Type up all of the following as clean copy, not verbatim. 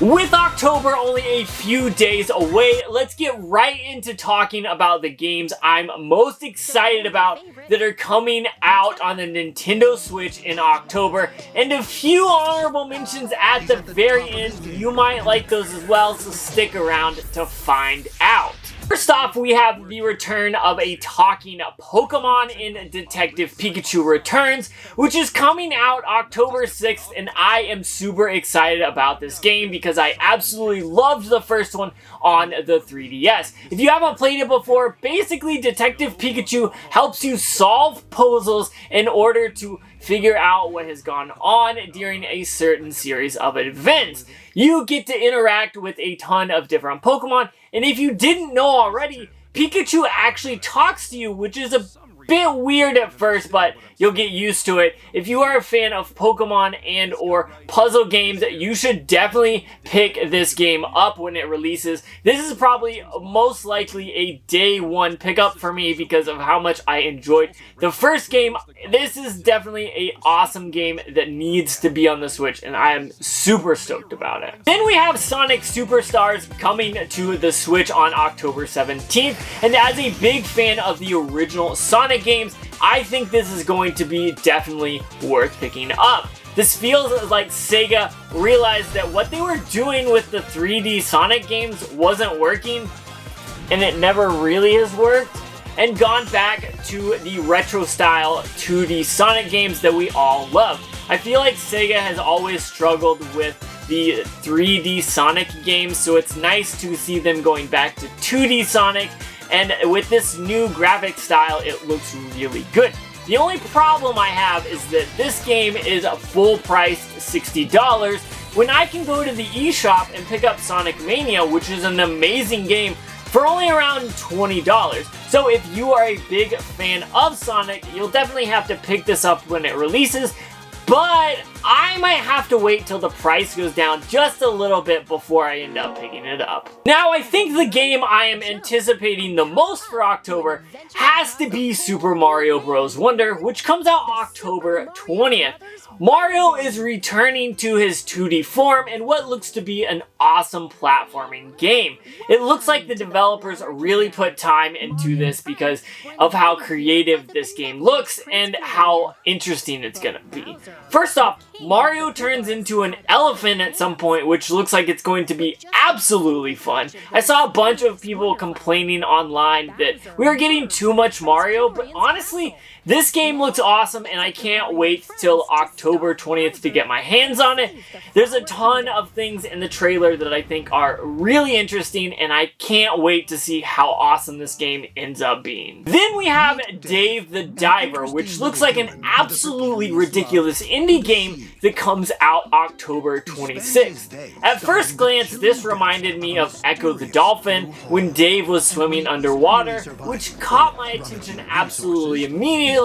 With October only a few days away, let's get right into talking about the games I'm most excited about that are coming out on the Nintendo Switch in October, and a few honorable mentions at the very end. You might like those as well, so stick around to find out. First off, we have the return of a talking Pokemon in Detective Pikachu Returns, which is coming out October 6th, and I am super excited about this game because I absolutely loved the first one on the 3DS. If you haven't played it before, basically Detective Pikachu helps you solve puzzles in order to figure out what has gone on during a certain series of events. You get to interact with a ton of different Pokemon, and if you didn't know already, Pikachu actually talks to you, which is a bit weird at first, but you'll get used to it. If you are a fan of Pokemon and or puzzle games, you should definitely pick this game up when it releases. This is probably most likely a day one pickup for me because of how much I enjoyed the first game. This is definitely an awesome game that needs to be on the Switch, and I am super stoked about it. Then we have Sonic Superstars coming to the Switch on October 17th, and as a big fan of the original Sonic games, I think this is going to be definitely worth picking up. This feels like Sega realized that what they were doing with the 3D Sonic games wasn't working, and it never really has worked, and gone back to the retro style 2D Sonic games that we all love. I feel like Sega has always struggled with the 3D Sonic games, so it's nice to see them going back to 2D Sonic. And with this new graphic style, it looks really good. The only problem I have is that this game is full priced $60 when I can go to the eShop and pick up Sonic Mania, which is an amazing game, for only around $20. So if you are a big fan of Sonic, you'll definitely have to pick this up when it releases. But I might have to wait till the price goes down just a little bit before I end up picking it up. Now, I think the game I am anticipating the most for October has to be Super Mario Bros. Wonder, which comes out October 20th. Mario is returning to his 2D form in what looks to be an awesome platforming game. It looks like the developers really put time into this because of how creative this game looks and how interesting it's gonna be. First off, Mario turns into an elephant at some point, which looks like it's going to be absolutely fun. I saw a bunch of people complaining online that we were getting too much Mario, but honestly, this game looks awesome, and I can't wait till October 20th to get my hands on it. There's a ton of things in the trailer that I think are really interesting, and I can't wait to see how awesome this game ends up being. Then we have Dave the Diver, which looks like an absolutely ridiculous indie game that comes out October 26th. At first glance, this reminded me of Echo the Dolphin when Dave was swimming underwater, which caught my attention absolutely immediately.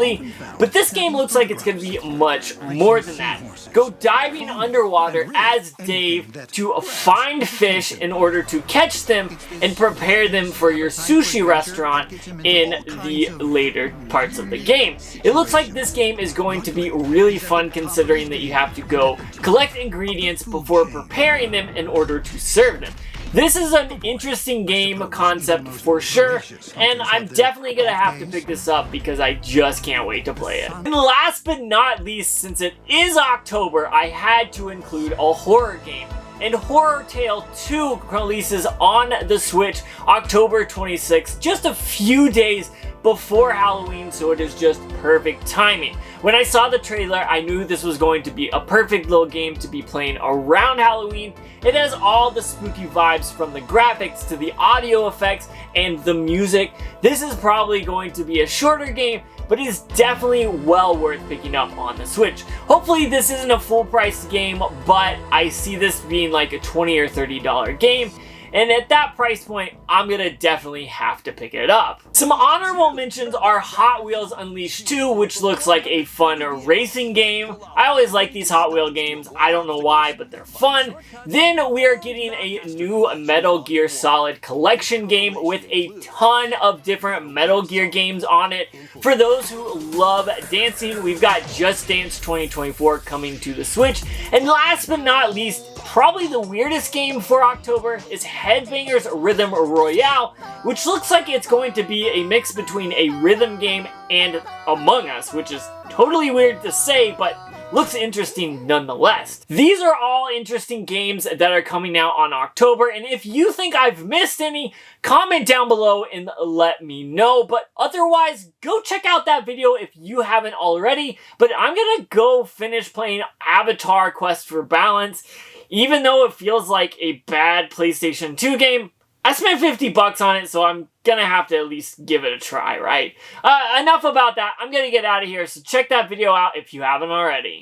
But this game looks like it's going to be much more than that. Go diving underwater as Dave to find fish in order to catch them and prepare them for your sushi restaurant in the later parts of the game. It looks like this game is going to be really fun considering that you have to go collect ingredients before preparing them in order to serve them. This is an interesting game concept for sure, and I'm definitely going to have to pick this up because I just can't wait to play it. And last but not least, since it is October, I had to include a horror game. And Horror Tale 2 releases on the Switch October 26th, just a few days before Halloween, so it is just perfect timing. When I saw the trailer, I knew this was going to be a perfect little game to be playing around Halloween. It has all the spooky vibes from the graphics to the audio effects and the music. This is probably going to be a shorter game, but it is definitely well worth picking up on the Switch. Hopefully this isn't a full price game, but I see this being like a $20 or $30 game. And at that price point, I'm gonna definitely have to pick it up. Some honorable mentions are Hot Wheels Unleashed 2, which looks like a fun racing game. I always like these Hot Wheel games. I don't know why, but they're fun. Then we are getting a new Metal Gear Solid collection game with a ton of different Metal Gear games on it. For those who love dancing, we've got Just Dance 2024 coming to the Switch. And last but not least, probably the weirdest game for October is Headbangers Rhythm Royale, which looks like it's going to be a mix between a rhythm game and Among Us, which is totally weird to say, but looks interesting nonetheless. These are all interesting games that are coming out on October, and if you think I've missed any, comment down below and let me know. But otherwise, go check out that video if you haven't already. But I'm gonna go finish playing Avatar: Quest for Balance. Even though it feels like a bad PlayStation 2 game, I spent 50 bucks on it, so I'm gonna have to at least give it a try, right? Enough about that. I'm gonna get out of here, so check that video out if you haven't already.